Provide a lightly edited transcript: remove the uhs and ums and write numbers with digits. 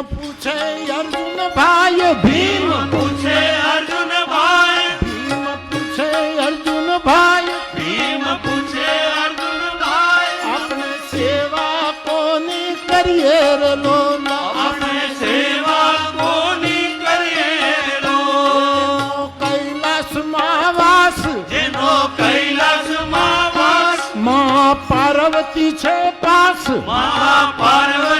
પૂછે અર્જુન ભાઈ ભીમ પૂછે અર્જુન ભાઈ ભીમ પૂછે અર્જુન ભાઈ ભીમ પૂછે અર્જુન ભાઈ આપણે સેવા કોની કરીએ રે લોલા આપણે સેવા કોની કરીએ લો કૈલાસમાં વાસ જેનો કૈલાસમાં વાસ માં પાર્વતી છે પાસ મહા પાર્વતી